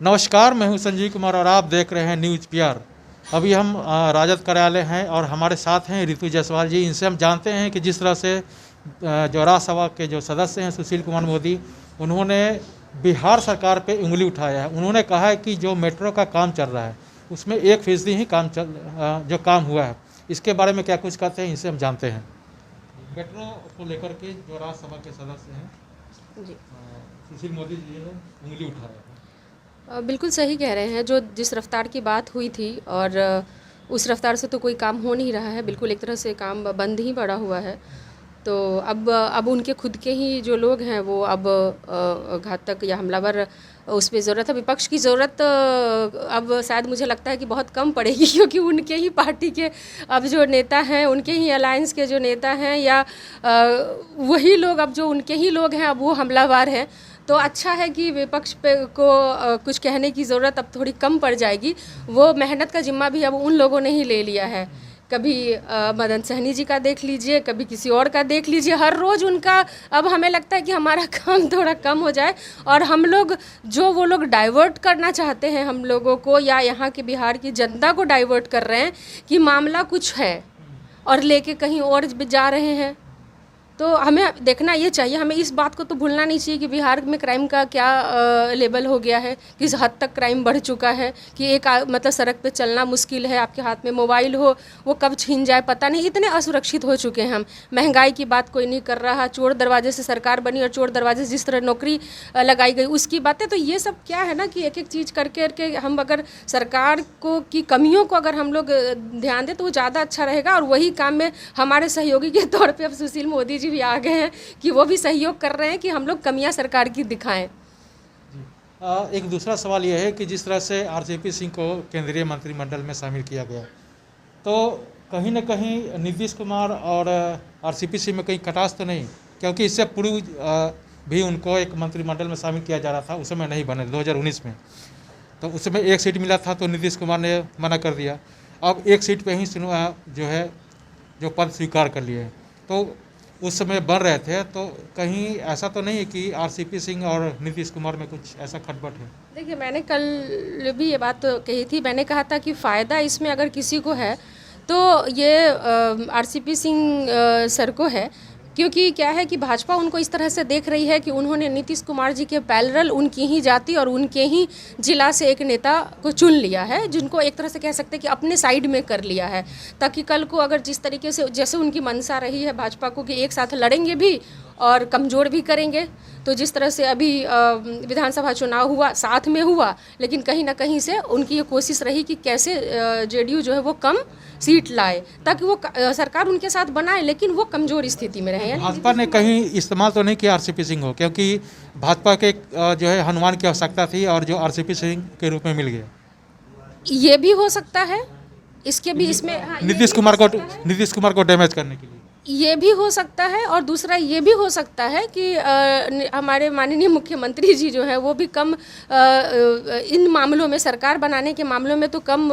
नमस्कार, मैं हूं संजीव कुमार और आप देख रहे हैं न्यूज़ पीआर। अभी हम राजद कार्यालय हैं और हमारे साथ हैं ऋतु जायसवाल जी। इनसे हम जानते हैं कि जिस तरह से जो राज्यसभा के जो सदस्य हैं सुशील कुमार मोदी, उन्होंने बिहार सरकार पे उंगली उठाया है। उन्होंने कहा है कि जो मेट्रो का काम चल रहा है उसमें 1% ही जो काम हुआ है। इसके बारे में क्या कुछ कहते हैं, इनसे हम जानते हैं। मेट्रो को लेकर के जो राज्यसभा के सदस्य हैं जी, सुशील मोदी जी ने उंगली उठाया है। बिल्कुल सही कह रहे हैं। जो जिस रफ्तार की बात हुई थी और उस रफ्तार से तो कोई काम हो नहीं रहा है। बिल्कुल एक तरह से काम बंद ही पड़ा हुआ है। तो अब उनके खुद के ही जो लोग हैं वो अब घातक या हमलावर उस पर ज़रूरत है। विपक्ष की ज़रूरत अब शायद मुझे लगता है कि बहुत कम पड़ेगी, क्योंकि उनके ही पार्टी के अब जो नेता हैं, उनके ही अलायंस के जो नेता हैं या वही लोग अब जो उनके ही लोग हैं अब वो हमलावर हैं। तो अच्छा है कि विपक्ष पे को कुछ कहने की ज़रूरत अब थोड़ी कम पड़ जाएगी। वो मेहनत का जिम्मा भी अब उन लोगों ने ही ले लिया है। कभी मदन सहनी जी का देख लीजिए, कभी किसी और का देख लीजिए। हर रोज़ उनका अब हमें लगता है कि हमारा काम थोड़ा कम हो जाए और हम लोग वो लोग डाइवर्ट करना चाहते हैं हम लोगों को, या यहाँ के बिहार की जनता को डाइवर्ट कर रहे हैं कि मामला कुछ है और लेके कहीं और जा रहे हैं। तो हमें देखना ये चाहिए, हमें इस बात को तो भूलना नहीं चाहिए कि बिहार में क्राइम का क्या लेवल हो गया है, किस हद तक क्राइम बढ़ चुका है कि एक मतलब सड़क पे चलना मुश्किल है। आपके हाथ में मोबाइल हो, वो कब छीन जाए पता नहीं। इतने असुरक्षित हो चुके हैं हम। महंगाई की बात कोई नहीं कर रहा। चोर दरवाजे से सरकार बनी और चोर दरवाजे से जिस तरह नौकरी लगाई गई उसकी बातें। तो ये सब क्या है ना कि एक एक चीज़ करके हम अगर सरकार को की कमियों को अगर हम लोग ध्यान दें तो वो ज़्यादा अच्छा रहेगा। और वही काम में हमारे सहयोगी के तौर पर अब सुशील मोदी भी आ गए हैं कि वो भी सहयोग कर रहे हैं कि हम लोग कमियां सरकार की दिखाएं। एक दूसरा सवाल यह है कि जिस तरह से आरसीपी सिंह को केंद्रीय मंत्रिमंडल में शामिल किया गया, तो कहीं ना कहीं नीतीश कुमार और आरसीपी सिंह में कहीं कटास तो नहीं? क्योंकि इससे पूर्व भी उनको एक मंत्रिमंडल में शामिल किया जा रहा था, उस समय नहीं बने 2019 में। तो उस समय एक सीट मिला था तो नीतीश कुमार ने मना कर दिया। अब एक सीट पे ही जो पद स्वीकार कर लिए। तो उस समय बन रहे थे, तो कहीं ऐसा तो नहीं है कि आरसीपी सिंह और नीतीश कुमार में कुछ ऐसा खटपट है? देखिए, मैंने कल भी ये बात कही थी। मैंने कहा था कि फ़ायदा इसमें अगर किसी को है तो ये आरसीपी सिंह सर को है। क्योंकि क्या है कि भाजपा उनको इस तरह से देख रही है कि उन्होंने नीतीश कुमार जी के पैरेलल उनकी ही जाति और उनके ही जिला से एक नेता को चुन लिया है, जिनको एक तरह से कह सकते हैं कि अपने साइड में कर लिया है, ताकि कल को अगर जिस तरीके से जैसे उनकी मंशा रही है भाजपा को कि एक साथ लड़ेंगे भी और कमज़ोर भी करेंगे। तो जिस तरह से अभी विधानसभा चुनाव हुआ, साथ में हुआ, लेकिन कहीं ना कहीं से उनकी ये कोशिश रही कि कैसे जेडीयू जो है वो कम सीट लाए ताकि वो सरकार उनके साथ बनाए, लेकिन वो कमज़ोर स्थिति में रहे। भाजपा ने कहीं इस्तेमाल तो नहीं किया आरसीपी सिंह को, क्योंकि भाजपा के जो है हनुमान की आवश्यकता थी और जो आरसीपी सिंह के रूप में मिल गया। ये भी हो सकता है, इसके भी इसमें नीतीश कुमार को डैमेज करने के लिए ये भी हो सकता है। और दूसरा ये भी हो सकता है कि हमारे माननीय मुख्यमंत्री जी जो है वो भी कम इन मामलों में, सरकार बनाने के मामलों में तो कम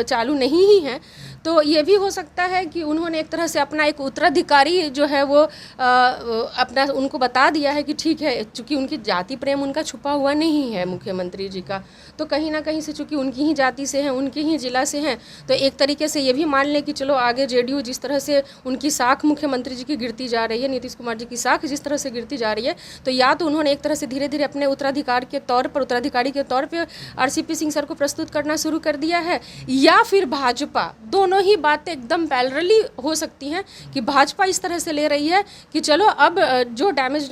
चालू नहीं ही हैं। तो ये भी हो सकता है कि उन्होंने एक तरह से अपना एक उत्तराधिकारी जो है वो अपना उनको बता दिया है कि ठीक है, चूँकि उनकी जाति प्रेम उनका छुपा हुआ नहीं है मुख्यमंत्री जी का, तो कहीं ना कहीं से चूँकि उनकी ही जाति से हैं, उनके ही जिला से हैं, तो एक तरीके से ये भी मान लें कि चलो आगे जेडीयू जिस तरह से उनकी साख मुख्यमंत्री जी की गिरती जा रही है, नीतीश कुमार जी की साख जिस तरह से गिरती जा रही है, तो या तो उन्होंने एक तरह से धीरे धीरे अपने उत्तराधिकारी के तौर पर आरसीपी सिंह सर को प्रस्तुत करना शुरू कर दिया है, या फिर भाजपा, दोनों ही बातें एकदम पैरेलली हो सकती हैं कि भाजपा इस तरह से ले रही है कि चलो अब जो डैमेज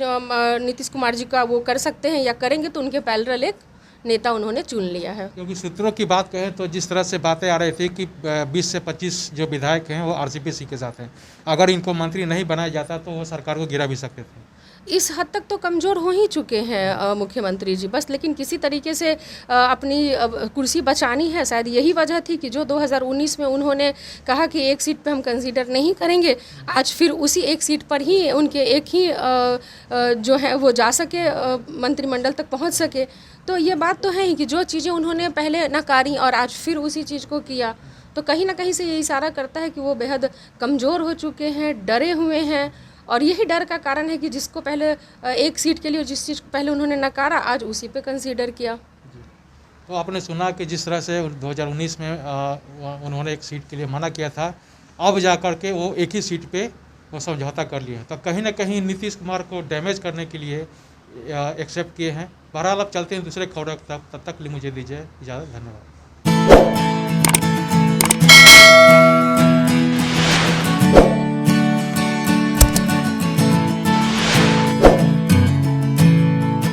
नीतीश कुमार जी का वो कर सकते हैं या करेंगे, तो उनके पैरेलल एक नेता उन्होंने चुन लिया है। क्योंकि सूत्रों की बात कहें तो जिस तरह से बातें आ रही थी कि 20 से 25 जो विधायक हैं वो आरसीपी सिंह के साथ हैं, अगर इनको मंत्री नहीं बनाया जाता तो वो सरकार को गिरा भी सकते थे। इस हद तक तो कमज़ोर हो ही चुके हैं मुख्यमंत्री जी बस, लेकिन किसी तरीके से अपनी कुर्सी बचानी है। शायद यही वजह थी कि जो 2019 में उन्होंने कहा कि एक सीट पे हम कंसीडर नहीं करेंगे, आज फिर उसी एक सीट पर ही उनके एक ही जो है वो जा सके, मंत्रिमंडल तक पहुंच सके। तो ये बात तो है ही कि जो चीज़ें उन्होंने पहले नकारी और आज फिर उसी चीज़ को किया, तो कहीं ना कहीं से ये इशारा करता है कि वो बेहद कमज़ोर हो चुके हैं, डरे हुए हैं। और यही डर का कारण है कि जिसको पहले एक सीट के लिए जिस चीज़ को पहले उन्होंने नकारा, आज उसी पे कंसीडर किया। तो आपने सुना कि जिस तरह से 2019 में उन्होंने एक सीट के लिए मना किया था, अब जा कर के वो एक ही सीट पे वो समझौता कर लिए हैं। तो कहीं ना कहीं नीतीश कुमार को डैमेज करने के लिए एक्सेप्ट किए हैं। बहरहाल अब चलते हैं दूसरे खबर तक, तब तक लिए मुझे दीजिए इजाज़त। धन्यवाद।